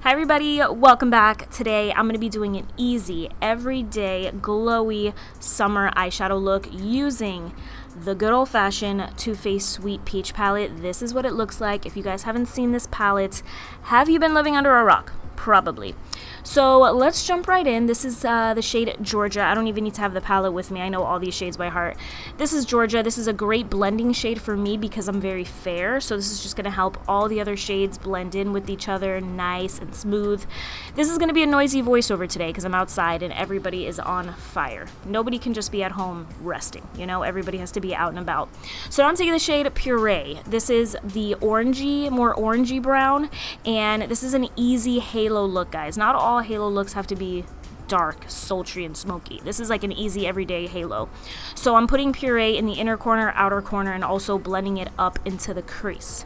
Hi everybody, welcome back. Today I'm going to be doing an easy, everyday, glowy summer eyeshadow look using the good old-fashioned Too Faced Sweet Peach palette. This is what it looks like. If you guys haven't seen this palette, have you been living under a rock? Probably. So let's jump right in. This is the shade Georgia. I don't even need to have the palette with me. I know all these shades by heart. This is Georgia. This is a great blending shade for me because I'm very fair. So this is just going to help all the other shades blend in with each other nice and smooth. This is going to be a noisy voiceover today because I'm outside and everybody is on fire. Nobody can just be at home resting. You know, everybody has to be out and about. So I'm taking the shade Puree. This is the orangey, more orangey brown. And this is an easy halo look, guys. Not all halo looks have to be dark, sultry, and smoky. This is like an easy everyday halo. So I'm putting Puree in the inner corner, outer corner, and also blending it up into the crease.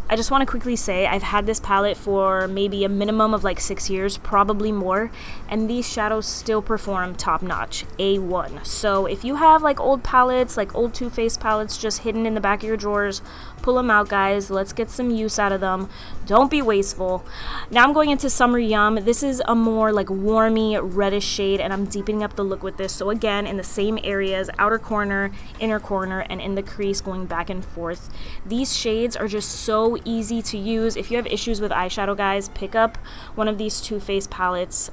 I just want to quickly say I've had this palette for maybe a minimum of like 6 years, probably more, and these shadows still perform top notch, A1. So if you have like old palettes, like old Too Faced palettes just hidden in the back of your drawers, pull them out, guys. Let's get some use out of them. Don't be wasteful. Now I'm going into Summer Yum. This is a more like warmy reddish shade, and I'm deepening up the look with this. So again, in the same areas, outer corner, inner corner, and in the crease, going back and forth. These shades are just so easy to use. If you have issues with eyeshadow, guys, pick up one of these Too Faced palettes.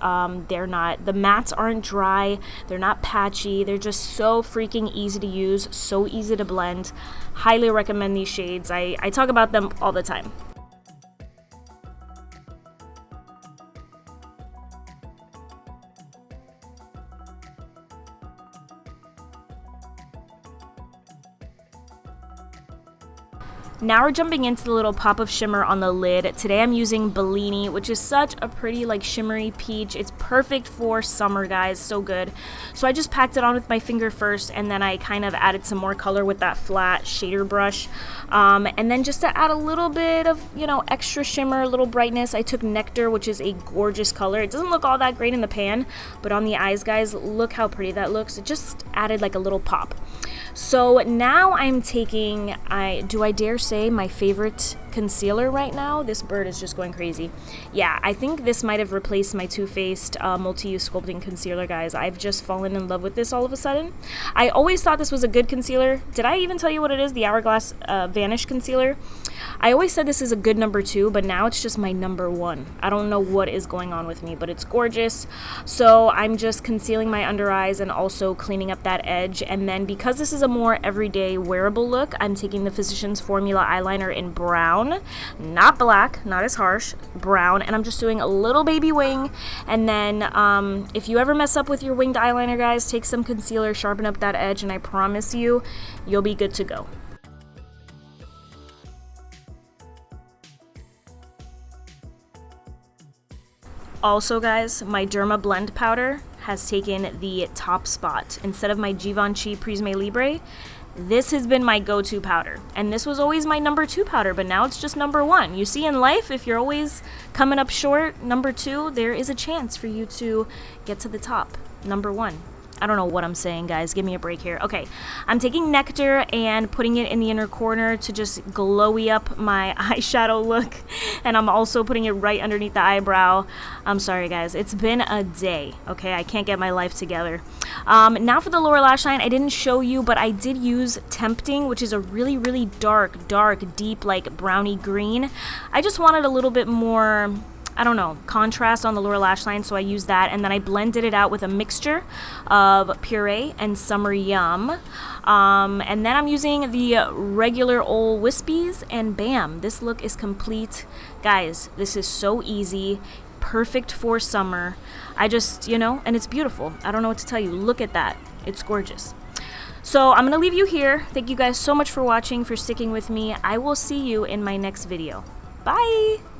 They're not, the mattes aren't dry, they're not patchy, they're just so freaking easy to use, so easy to blend. Highly recommend these shades. I talk about them all the time. Now we're jumping into the little pop of shimmer on the lid. Today I'm using Bellini, which is such a pretty like shimmery peach. It's perfect for summer, guys, so good. So I just packed it on with my finger first, and then I kind of added some more color with that flat shader brush. And then just to add a little bit of, you know, extra shimmer, a little brightness, I took Nectar, which is a gorgeous color. It doesn't look all that great in the pan, but on the eyes, guys, look how pretty that looks. It just added like a little pop. So now I'm taking, do I dare say, my favorite concealer right now? This bird is just going crazy. Yeah, I think this might have replaced my Too Faced multi-use sculpting concealer, guys. I've just fallen in love with this all of a sudden. I always thought this was a good concealer. Did I even tell you what it is? The Hourglass Vanish concealer. I always said this is a good number 2, but now it's just my number 1. I don't know what is going on with me, but it's gorgeous. So I'm just concealing my under eyes and also cleaning up that edge. And then because this is a more everyday wearable look, I'm taking the Physicians Formula eyeliner in brown, not black, not as harsh, brown, and I'm just doing a little baby wing. And then if you ever mess up with your winged eyeliner, guys, take some concealer, sharpen up that edge, and I promise you, you'll be good to go. Also, guys, my Derma blend powder has taken the top spot. Instead of my Givenchy Prisme Libre, this has been my go-to powder. And this was always my number 2 powder, but now it's just number 1. You see, in life, if you're always coming up short, number 2, there is a chance for you to get to the top, number 1. I don't know what I'm saying, guys. Give me a break here. Okay, I'm taking Nectar and putting it in the inner corner to just glowy up my eyeshadow look. And I'm also putting it right underneath the eyebrow. I'm sorry, guys. It's been a day, okay? I can't get my life together. Now for the lower lash line, I didn't show you, but I did use Tempting, which is a really, really dark, deep, like brownie green. I just wanted a little bit more, I don't know, contrast on the lower lash line, so I used that, and then I blended it out with a mixture of Puree and Summer Yum. And then I'm using the regular old Wispies, and bam, this look is complete. Guys, this is so easy, perfect for summer. I just, you know, and it's beautiful. I don't know what to tell you. Look at that. It's gorgeous. So I'm going to leave you here. Thank you guys so much for watching, for sticking with me. I will see you in my next video. Bye!